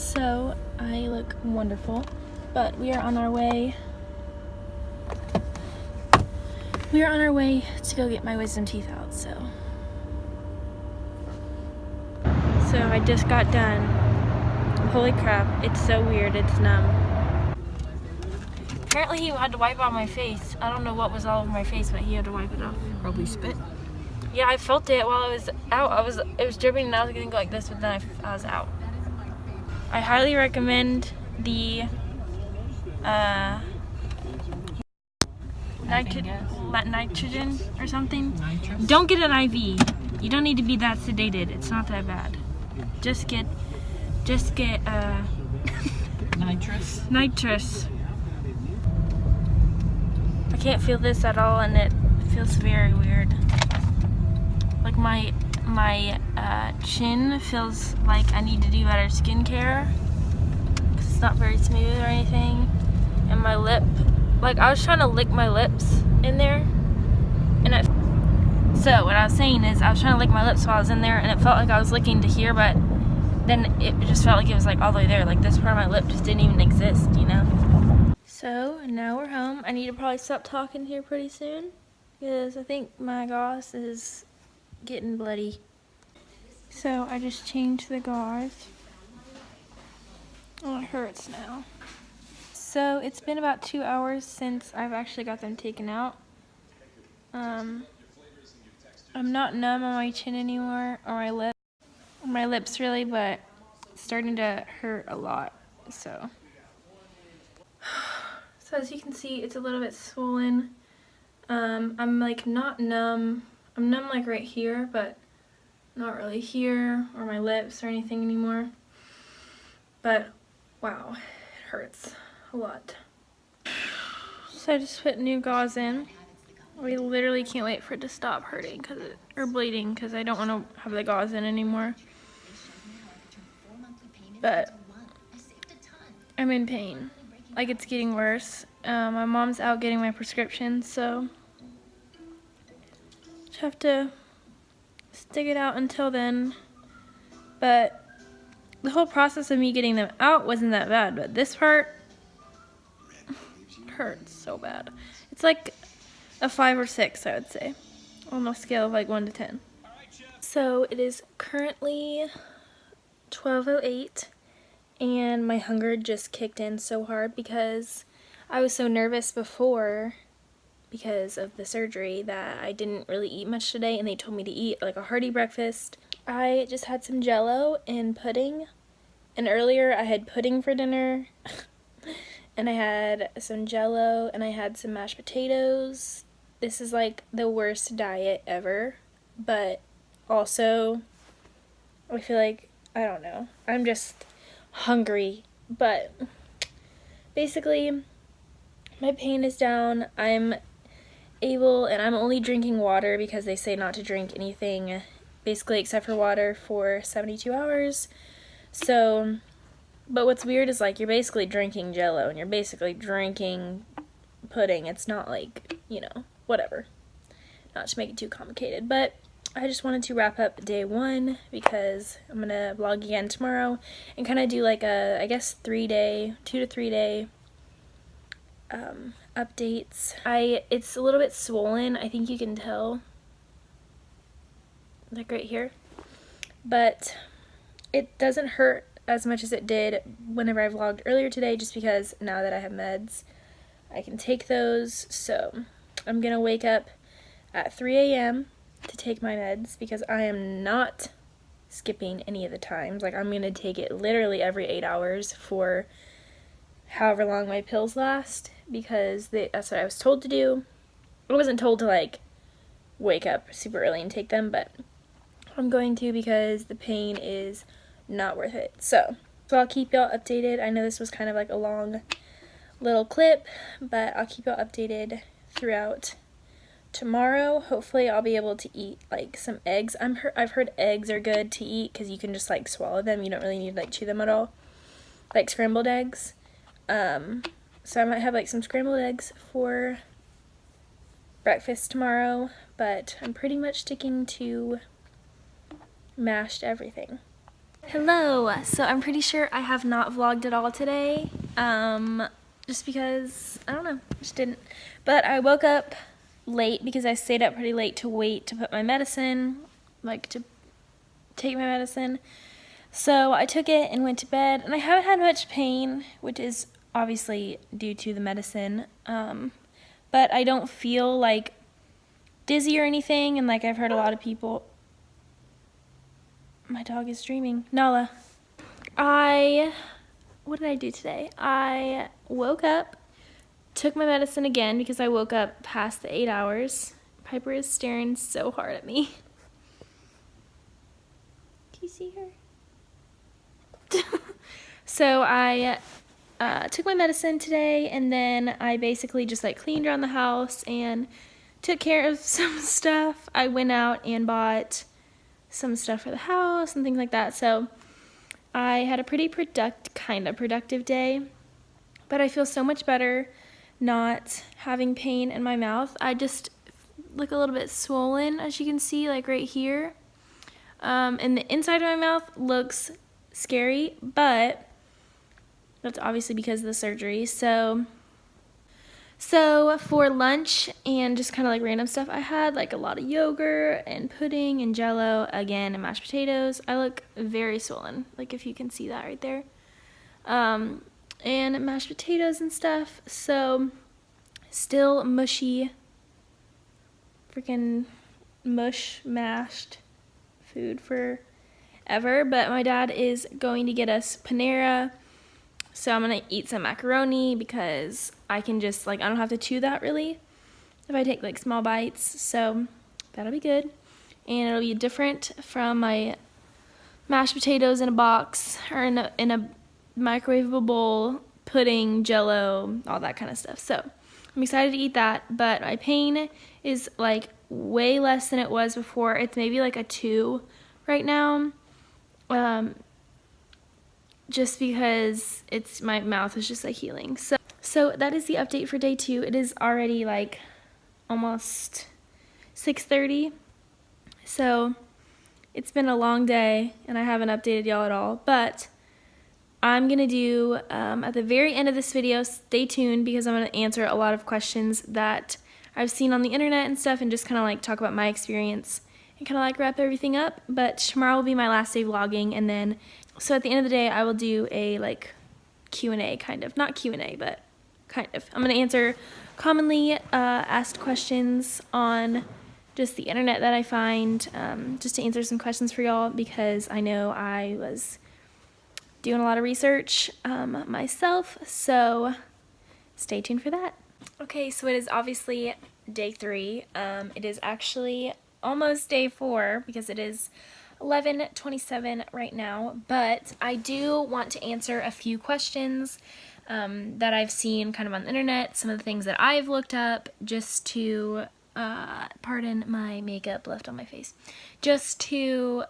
So I look wonderful, but we are on our way. We are on our way to go get my wisdom teeth out. So I just got done. Holy crap! It's so weird. It's numb. Apparently he had to wipe off my face. I don't know what was all over my face, but he had to wipe it off. Probably spit. Yeah, I felt it while I was out. It was dripping and I was gonna go like this, but then I was out. I highly recommend the nitrogen or something. Nitrous? Don't get an IV. You don't need to be that sedated. It's not that bad. Just get Nitrous? nitrous. I can't feel this at all, and it feels very weird. Like my chin feels like I need to do better skincare because it's not very smooth or anything. And my lip, like I was trying to lick my lips in there, and so what I was saying is I was trying to lick my lips while I was in there, and it felt like I was licking to here, but then it just felt like it was like all the way there. Like this part of my lip just didn't even exist, you know? So now we're home. I need to probably stop talking here pretty soon because I think my gauze is getting bloody. So I just changed the gauze. Oh, it hurts now. So it's been about 2 hours since I've actually got them taken out. I'm not numb on my chin anymore, or my lips really, but it's starting to hurt a lot. So as you can see, it's a little bit swollen. I'm like not numb. I'm numb like right here, but not really here or my lips or anything anymore. But wow, it hurts a lot. So I just put new gauze in. We literally can't wait for it to stop hurting or bleeding because I don't want to have the gauze in anymore. But I'm in pain. Like it's getting worse. My mom's out getting my prescription, so just have to stick it out until then. But the whole process of me getting them out wasn't that bad, but this part hurts so bad. It's like a 5 or 6, I would say, on a scale of like 1 to 10. So it is currently 12:08, and my hunger just kicked in so hard because I was so nervous before because of the surgery that I didn't really eat much today, and they told me to eat like a hearty breakfast. I just had some Jell-O and pudding, and earlier I had pudding for dinner and I had some Jell-O and I had some mashed potatoes. This is like the worst diet ever, but also I feel like, I don't know, I'm just hungry. But basically my pain is down. I'm able, and I'm only drinking water because they say not to drink anything basically except for water for 72 hours. So, but what's weird is like you're basically drinking Jell-O and you're basically drinking pudding. It's not like, you know, whatever. Not to make it too complicated, but I just wanted to wrap up day 1 because I'm gonna vlog again tomorrow and kind of do like a, I guess, 2 to 3 day updates. It's a little bit swollen, I think you can tell, like right here, but it doesn't hurt as much as it did whenever I vlogged earlier today, just because now that I have meds I can take those. So I'm gonna wake up at 3 a.m. to take my meds because I am not skipping any of the times. Like I'm gonna take it literally every 8 hours for however long my pills last, because that's what I was told to do. I wasn't told to like wake up super early and take them, but I'm going to because the pain is not worth it. So I'll keep y'all updated. I know this was kind of like a long little clip, but I'll keep y'all updated throughout tomorrow. Hopefully I'll be able to eat like some eggs. I've heard eggs are good to eat because you can just like swallow them. You don't really need to like chew them at all, like scrambled eggs. So I might have like some scrambled eggs for breakfast tomorrow, but I'm pretty much sticking to mashed everything. Hello! So I'm pretty sure I have not vlogged at all today, just because, I don't know, just didn't. But I woke up late because I stayed up pretty late to wait to put my medicine, like to take my medicine. So I took it and went to bed, and I haven't had much pain, which is obviously due to the medicine, but I don't feel like dizzy or anything, and like I've heard a lot of people. My dog is dreaming. Nala. What did I do today? I woke up, took my medicine again because I woke up past the 8 hours. Piper is staring so hard at me. Can you see her? So I took my medicine today, and then I basically just like cleaned around the house and took care of some stuff. I went out and bought some stuff for the house and things like that. So I had a pretty productive day, but I feel so much better not having pain in my mouth. I just look a little bit swollen, as you can see, like right here. And the inside of my mouth looks scary, but that's obviously because of the surgery. So for lunch and just kind of like random stuff, I had like a lot of yogurt and pudding and jello again and mashed potatoes. I look very swollen, like if you can see that right there. And mashed potatoes and stuff. So still mushy, freaking mashed food forever. But my dad is going to get us Panera. So I'm going to eat some macaroni because I can just, like, I don't have to chew that really if I take, like, small bites. So that'll be good. And it'll be different from my mashed potatoes in a box or in a microwavable bowl, pudding, jello, all that kind of stuff. So I'm excited to eat that. But my pain is, like, way less than it was before. It's maybe, like, a 2 right now. Just because my mouth is just like healing. So that is the update for day 2. It is already like almost 6:30. So it's been a long day and I haven't updated y'all at all. But I'm going to do, at the very end of this video, stay tuned because I'm going to answer a lot of questions that I've seen on the internet and stuff and just kind of like talk about my experience and kind of like wrap everything up. But tomorrow will be my last day vlogging, and then so at the end of the day I will do a like Q&A kind of, not Q&A but kind of. I'm going to answer commonly asked questions on just the internet that I find, just to answer some questions for y'all because I know I was doing a lot of research myself, so stay tuned for that. Okay, so it is obviously day 3. It is actually almost day 4 because it is 11:27 right now, but I do want to answer a few questions that I've seen kind of on the internet, some of the things that I've looked up just to, pardon my makeup left on my face, just to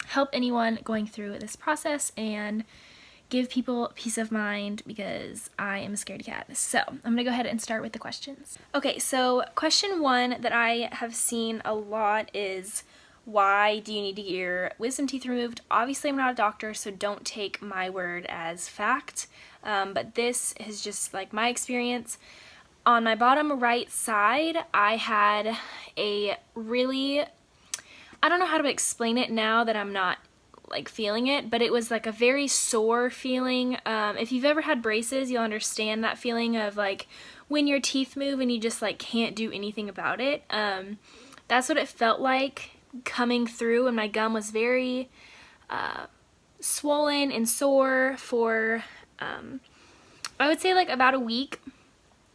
help anyone going through this process and give people peace of mind because I am a scaredy cat. So I'm gonna go ahead and start with the questions. Okay, so question 1 that I have seen a lot is, why do you need to get your wisdom teeth removed? Obviously I'm not a doctor, so don't take my word as fact, but this is just like my experience. On my bottom right side, I had a really, I don't know how to explain it now that I'm not like feeling it, but it was like a very sore feeling. If you've ever had braces, you'll understand that feeling of like when your teeth move and you just like can't do anything about it. That's what it felt like coming through, and my gum was very swollen and sore for I would say like about a week,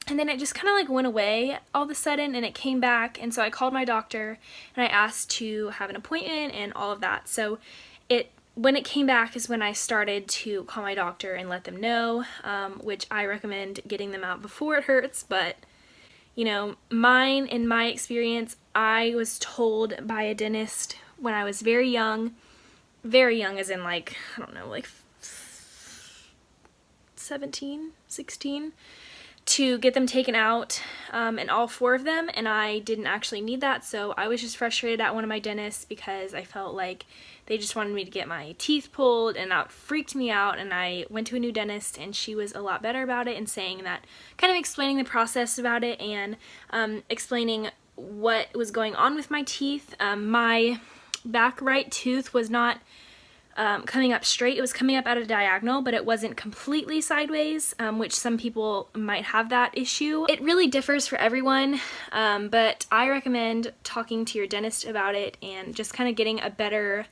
and then it just kind of like went away all of a sudden and it came back. And so I called my doctor and I asked to have an appointment and all of that. So when it came back is when I started to call my doctor and let them know, which I recommend getting them out before it hurts. But you know, in my experience, I was told by a dentist when I was very young as in like, I don't know, like 17, 16, to get them taken out, and all 4 of them, and I didn't actually need that, so I was just frustrated at one of my dentists because I felt like they just wanted me to get my teeth pulled, and that freaked me out. And I went to a new dentist, and she was a lot better about it, and saying that, kind of explaining the process about it, and explaining what was going on with my teeth. My back right tooth was not coming up straight. It was coming up at a diagonal, but it wasn't completely sideways, which some people might have that issue. It really differs for everyone, but I recommend talking to your dentist about it and just kind of getting a better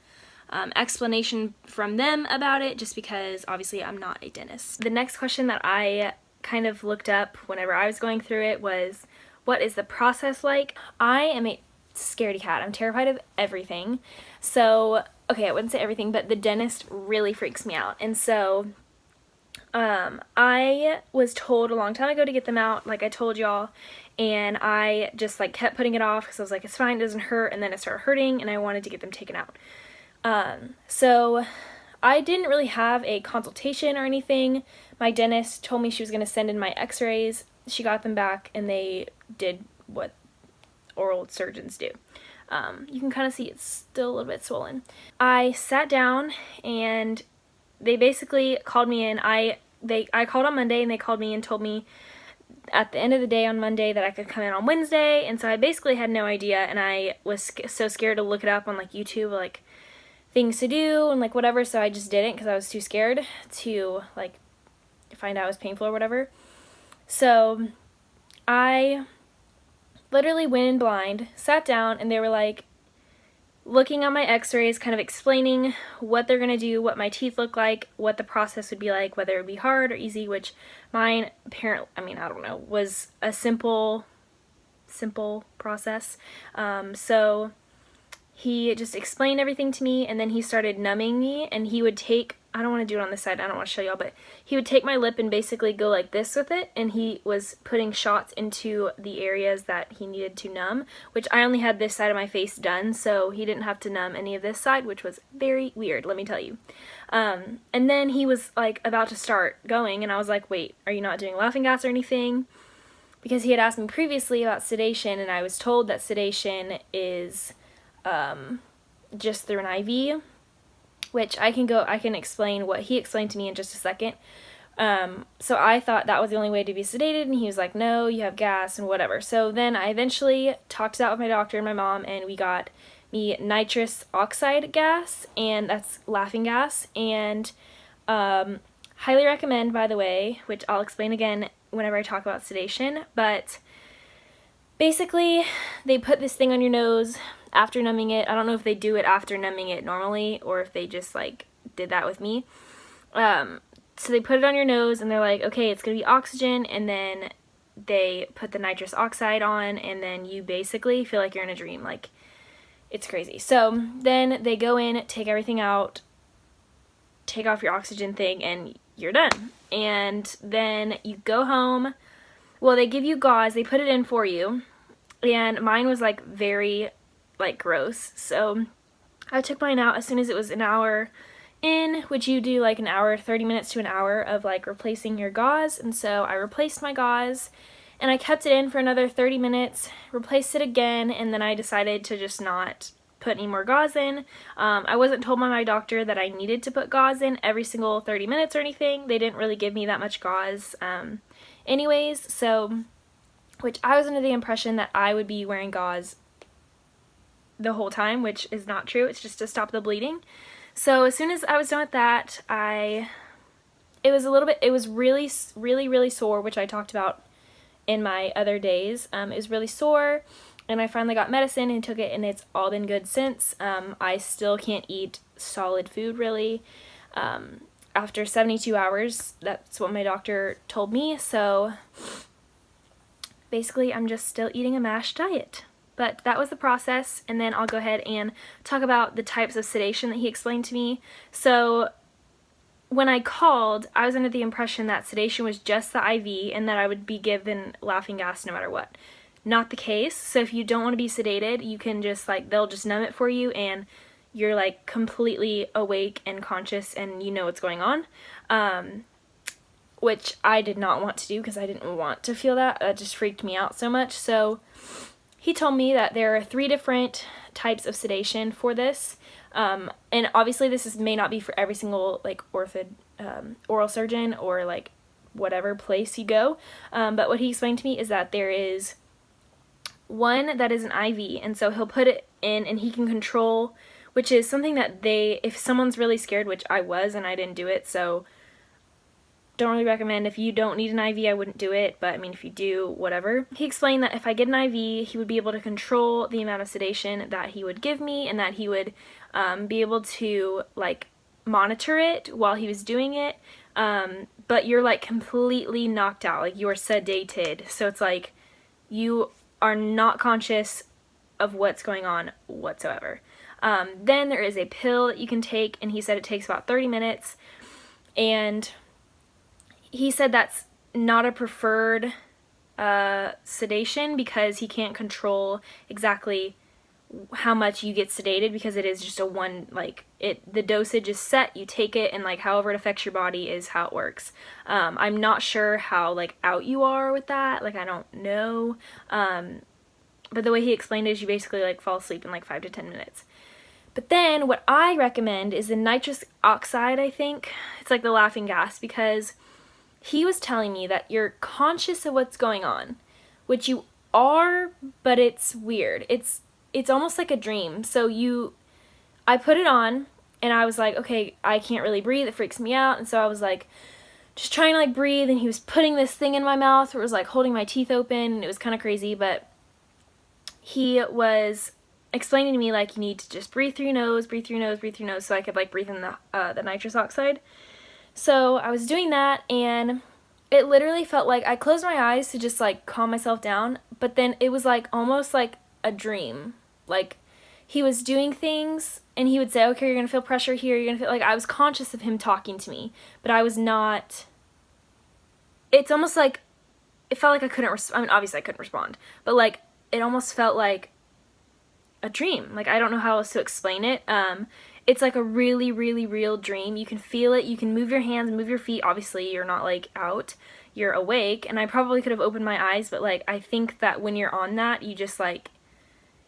explanation from them about it, just because obviously I'm not a dentist. The next question that I kind of looked up whenever I was going through it was, what is the process like? I am a scaredy cat. I'm terrified of everything. So, okay, I wouldn't say everything, but the dentist really freaks me out. And so I was told a long time ago to get them out, like I told y'all, and I just like kept putting it off because I was like, it's fine, it doesn't hurt, and then it started hurting, and I wanted to get them taken out. So I didn't really have a consultation or anything. My dentist told me she was going to send in my x-rays. She got them back, and they did what oral surgeons do. You can kind of see it's still a little bit swollen. I sat down, and they basically called me in. I called on Monday, and they called me and told me at the end of the day on Monday that I could come in on Wednesday. And so I basically had no idea, and I was so scared to look it up on like YouTube, like things to do and like whatever, so I just didn't because I was too scared to like find out it was painful or whatever. So I literally went in blind, sat down, and they were like looking at my x-rays, kind of explaining what they're gonna do, what my teeth look like, what the process would be like, whether it would be hard or easy, which mine apparently, I mean, I don't know, was a simple process. So he just explained everything to me, and then he started numbing me, and he would take, I don't want to do it on this side, I don't want to show y'all, but he would take my lip and basically go like this with it, and he was putting shots into the areas that he needed to numb, which I only had this side of my face done, so he didn't have to numb any of this side, which was very weird, let me tell you. And then he was like about to start going, and I was like, wait, are you not doing laughing gas or anything? Because he had asked me previously about sedation, and I was told that sedation is just through an IV, which I can explain what he explained to me in just a second. So I thought that was the only way to be sedated, and he was like, no, you have gas and whatever. So then I eventually talked it out with my doctor and my mom, and we got me nitrous oxide gas, and that's laughing gas, and highly recommend, by the way, which I'll explain again whenever I talk about sedation, but basically they put this thing on your nose after numbing it. I don't know if they do it after numbing it normally, or if they just like did that with me. So they put it on your nose, and they're like, okay, it's gonna be oxygen, and then they put the nitrous oxide on, and then you basically feel like you're in a dream. Like, it's crazy. So then they go in, take everything out, take off your oxygen thing, and you're done. And then you go home. Well, they give you gauze, they put it in for you, and mine was like very like gross, so I took mine out as soon as it was an hour in, which you do like an hour, 30 minutes to an hour of like replacing your gauze. And so I replaced my gauze, and I kept it in for another 30 minutes, replaced it again, and then I decided to just not put any more gauze in. I wasn't told by my doctor that I needed to put gauze in every single 30 minutes or anything. They didn't really give me that much gauze anyways, so, which I was under the impression that I would be wearing gauze the whole time, which is not true. It's just to stop the bleeding. So as soon as I was done with that, it was really sore, which I talked about in my other days. It was really sore, and I finally got medicine and took it, and it's all been good since. I still can't eat solid food really after 72 hours. That's what my doctor told me. So basically I'm just still eating a MASH diet. But that was the process, and then I'll go ahead and talk about the types of sedation that he explained to me. So when I called, I was under the impression that sedation was just the IV and that I would be given laughing gas no matter what. Not the case. So if you don't want to be sedated, you can just like, they'll just numb it for you, and you're like completely awake and conscious, and you know what's going on. which I did not want to do because I didn't want to feel that. That just freaked me out so much. So he told me that there are 3 different types of sedation for this. And obviously may not be for every single like oral surgeon or like whatever place you go. But what he explained to me is that there is one that is an IV, and so he'll put it in and he can control, which is something that if someone's really scared, which I was and I didn't do it, so don't really recommend. If you don't need an IV, I wouldn't do it, but I mean, if you do, whatever. He explained that if I get an IV, he would be able to control the amount of sedation that he would give me, and that he would be able to like monitor it while he was doing it. But you're like completely knocked out, like you're sedated, so it's like you are not conscious of what's going on whatsoever. Then there is a pill that you can take, and he said it takes about 30 minutes, and he said that's not a preferred sedation because he can't control exactly how much you get sedated, because it is just the dosage is set, you take it, and like however it affects your body is how it works. I'm not sure how like out you are with that, like I don't know, but the way he explained it is you basically like fall asleep in like 5 to 10 minutes. But then what I recommend is the nitrous oxide. I think it's like the laughing gas, because he was telling me that you're conscious of what's going on, which you are, but it's weird. It's almost like a dream. So I put it on and I was like, okay, I can't really breathe. It freaks me out. And so I was like, just trying to like breathe, and he was putting this thing in my mouth where it was like holding my teeth open, and it was kind of crazy, but he was explaining to me like you need to just breathe through your nose, breathe through your nose, breathe through your nose, so I could like breathe in the nitrous oxide. So I was doing that, and it literally felt like I closed my eyes to just like calm myself down, but then it was like almost like a dream. Like he was doing things and he would say, okay, you're gonna feel pressure here, you're gonna feel, like I was conscious of him talking to me, but I was not. It's almost like it felt like I couldn't I mean, obviously I couldn't respond, but like it almost felt like a dream. Like I don't know how else to explain it. It's like a really, really real dream. You can feel it. You can move your hands, move your feet. Obviously, you're not like out. You're awake. And I probably could have opened my eyes, but like I think that when you're on that, you just like,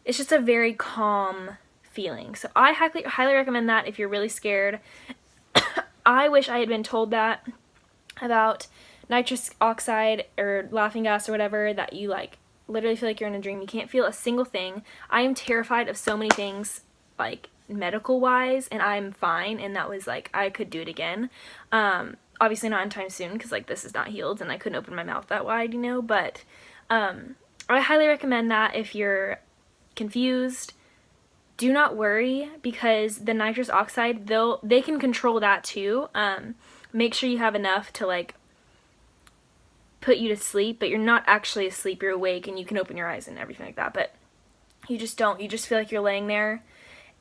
it's just a very calm feeling. So I highly recommend that if you're really scared. I wish I had been told that about nitrous oxide or laughing gas or whatever, that you like literally feel like you're in a dream. You can't feel a single thing. I am terrified of so many things, like medical wise, and I'm fine, and that was like I could do it again. Obviously not anytime soon, because like this is not healed and I couldn't open my mouth that wide, you know, but I highly recommend that if you're confused. Do not worry, because the nitrous oxide, they can control that too. Make sure you have enough to like put you to sleep, but you're not actually asleep, you're awake and you can open your eyes and everything like that, but you just don't. You just feel like you're laying there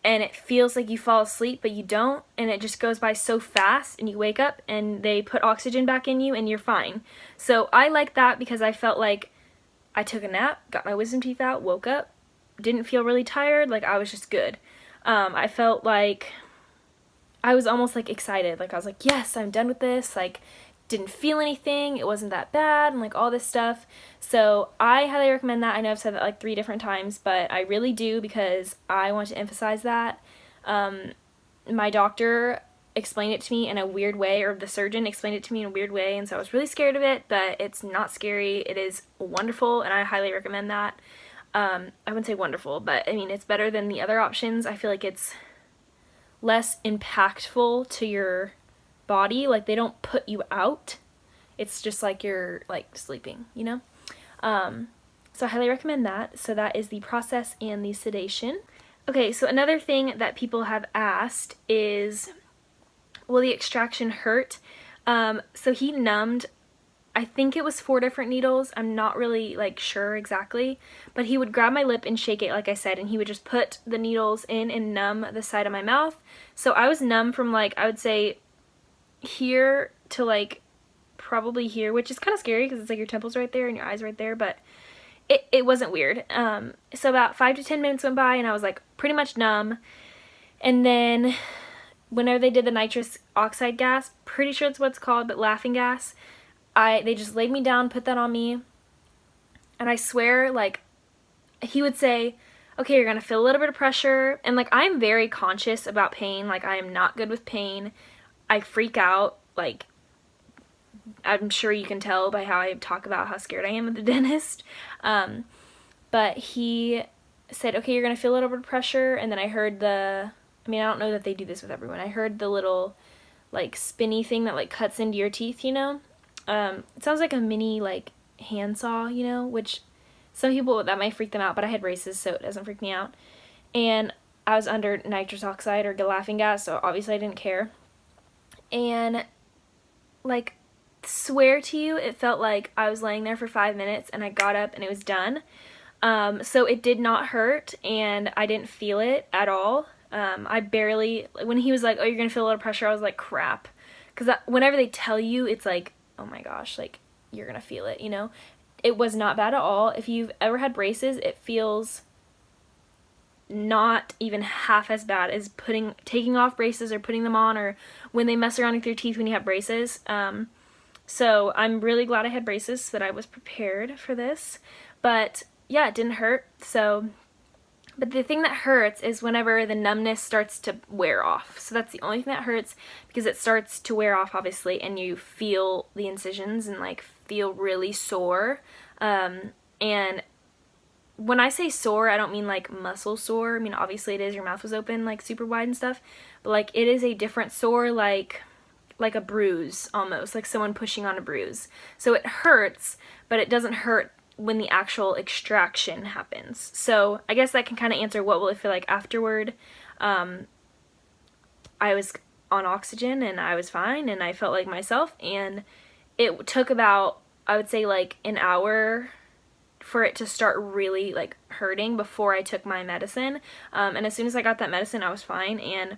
and it feels like you fall asleep, but you don't, and it just goes by so fast, and you wake up and they put oxygen back in you and you're fine. So I like that because I felt like I took a nap, got my wisdom teeth out, woke up, didn't feel really tired, like I was just good. I felt like I was almost like excited, like I was like, yes, I'm done with this, like didn't feel anything, it wasn't that bad, and like all this stuff. So I highly recommend that. I know I've said that like 3 different times, but I really do, because I want to emphasize that. My doctor explained it to me in a weird way, or the surgeon explained it to me in a weird way, and so I was really scared of it, but it's not scary. It is wonderful, and I highly recommend that. I wouldn't say wonderful, but I mean, it's better than the other options. I feel like it's less impactful to your body. Like they don't put you out. It's just like you're like sleeping, you know? So I highly recommend that. So that is the process and the sedation. Okay, so another thing that people have asked is, will the extraction hurt? So he numbed, I think it was 4 different needles. I'm not really like sure exactly, but he would grab my lip and shake it, like I said, and he would just put the needles in and numb the side of my mouth. So I was numb from like, I would say here to like probably here, which is kind of scary because it's like your temples right there and your eyes right there, but it wasn't weird. So about 5 to 10 minutes went by and I was like pretty much numb. And then whenever they did the nitrous oxide gas, pretty sure it's what it's called, but laughing gas, they just laid me down, put that on me, and I swear, like, he would say, okay, you're gonna feel a little bit of pressure, and like, I'm very conscious about pain. Like, I am not good with pain. I freak out. Like, I'm sure you can tell by how I talk about how scared I am of the dentist. But he said, okay, you're gonna feel a little bit of pressure, and then I heard I don't know that they do this with everyone. I heard the little, like, spinny thing that, like, cuts into your teeth, you know? It sounds like a mini, like, handsaw, you know, which some people, that might freak them out, but I had braces, so it doesn't freak me out. And I was under nitrous oxide or laughing gas, so obviously I didn't care. And, like, swear to you, it felt like I was laying there for 5 minutes, and I got up and it was done. So it did not hurt, and I didn't feel it at all. I barely, when he was like, oh, you're gonna feel a little pressure, I was like, crap. Because whenever they tell you, it's like, oh my gosh, like, you're gonna feel it, you know? It was not bad at all. If you've ever had braces, it feels not even half as bad as taking off braces or putting them on, or when they mess around with your teeth when you have braces. So I'm really glad I had braces so that I was prepared for this. But yeah, it didn't hurt. But the thing that hurts is whenever the numbness starts to wear off. So that's the only thing that hurts, because it starts to wear off, obviously, and you feel the incisions and, like, feel really sore. And when I say sore, I don't mean, like, muscle sore. I mean, obviously it is. Your mouth was open, like, super wide and stuff. But, like, it is a different sore, like a bruise, almost. Like someone pushing on a bruise. So it hurts, but it doesn't hurt when the actual extraction happens. So I guess that can kind of answer what will it feel like afterward. I was on oxygen and I was fine and I felt like myself, and it took about, I would say, like an hour for it to start really, like, hurting before I took my medicine. And as soon as I got that medicine, I was fine. And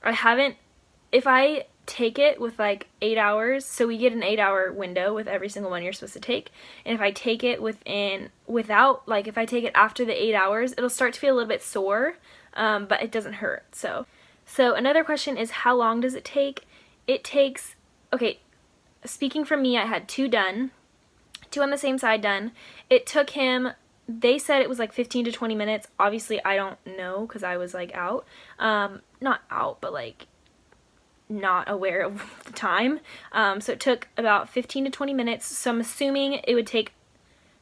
if I take it with, like, 8 hours, so we get an 8-hour window with every single one you're supposed to take, and if I take it if I take it after the 8 hours, it'll start to feel a little bit sore, but it doesn't hurt. So another question is, how long does it take? It takes, okay, speaking from me, I had 2 on the same side done. It took him, they said it was like 15 to 20 minutes. Obviously, I don't know, because I was, like, out. Not out, but, like, not aware of the time. So it took about 15 to 20 minutes. So I'm assuming it would take,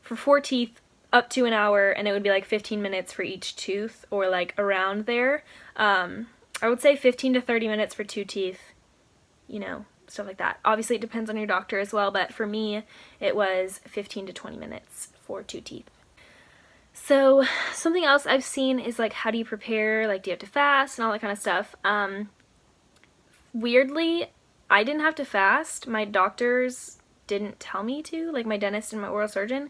for 4 teeth, up to an hour, and it would be like 15 minutes for each tooth, or like around there. I would say 15 to 30 minutes for 2 teeth, you know, stuff like that. Obviously it depends on your doctor as well, but for me it was 15 to 20 minutes for 2 teeth. So something else I've seen is, like, how do you prepare? Like, do you have to fast and all that kind of stuff? Weirdly, I didn't have to fast. My doctors didn't tell me to. Like, my dentist and my oral surgeon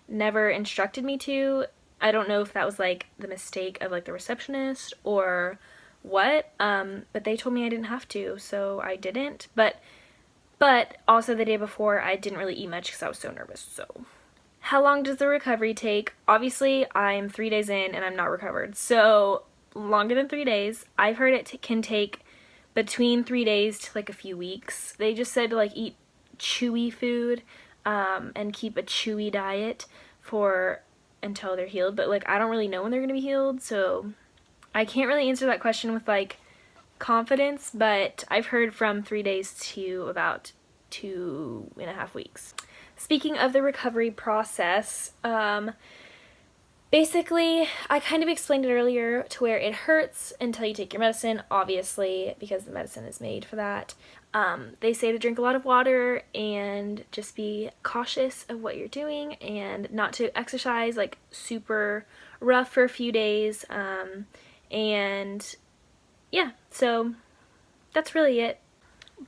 never instructed me to. I don't know if that was, like, the mistake of, like, the receptionist or what, but they told me I didn't have to, so I didn't. But also the day before, I didn't really eat much because I was so nervous. So how long does the recovery take? Obviously, I'm 3 days in and I'm not recovered, so longer than 3 days. I've heard it can take between 3 days to, like, a few weeks. They just said to, like, eat chewy food and keep a chewy diet until they're healed. But, like, I don't really know when they're gonna be healed, so I can't really answer that question with, like, confidence. But I've heard from 3 days to about 2.5 weeks. Speaking of the recovery process, basically, I kind of explained it earlier, to where it hurts until you take your medicine, obviously, because the medicine is made for that. They say to drink a lot of water and just be cautious of what you're doing, and not to exercise, like, super rough for a few days. And yeah, so that's really it.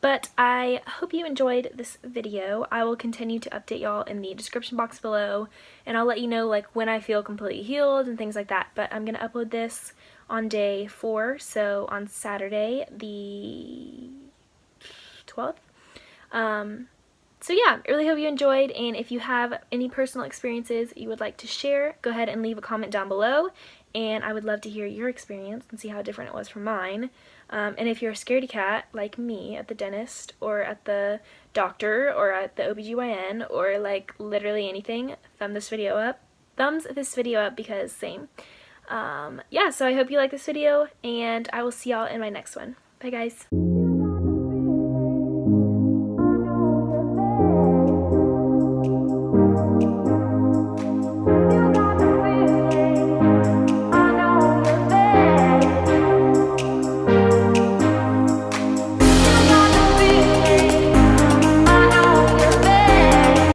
But I hope you enjoyed this video. I will continue to update y'all in the description box below, and I'll let you know, like, when I feel completely healed and things like that. But I'm gonna upload this on day 4, so on Saturday the 12th. So yeah, I really hope you enjoyed, and if you have any personal experiences you would like to share, go ahead and leave a comment down below, and I would love to hear your experience and see how different it was from mine. And if you're a scaredy cat like me at the dentist or at the doctor or at the OBGYN or like literally anything, thumbs this video up because same. Yeah, so I hope you like this video, and I will see y'all in my next one. Bye guys.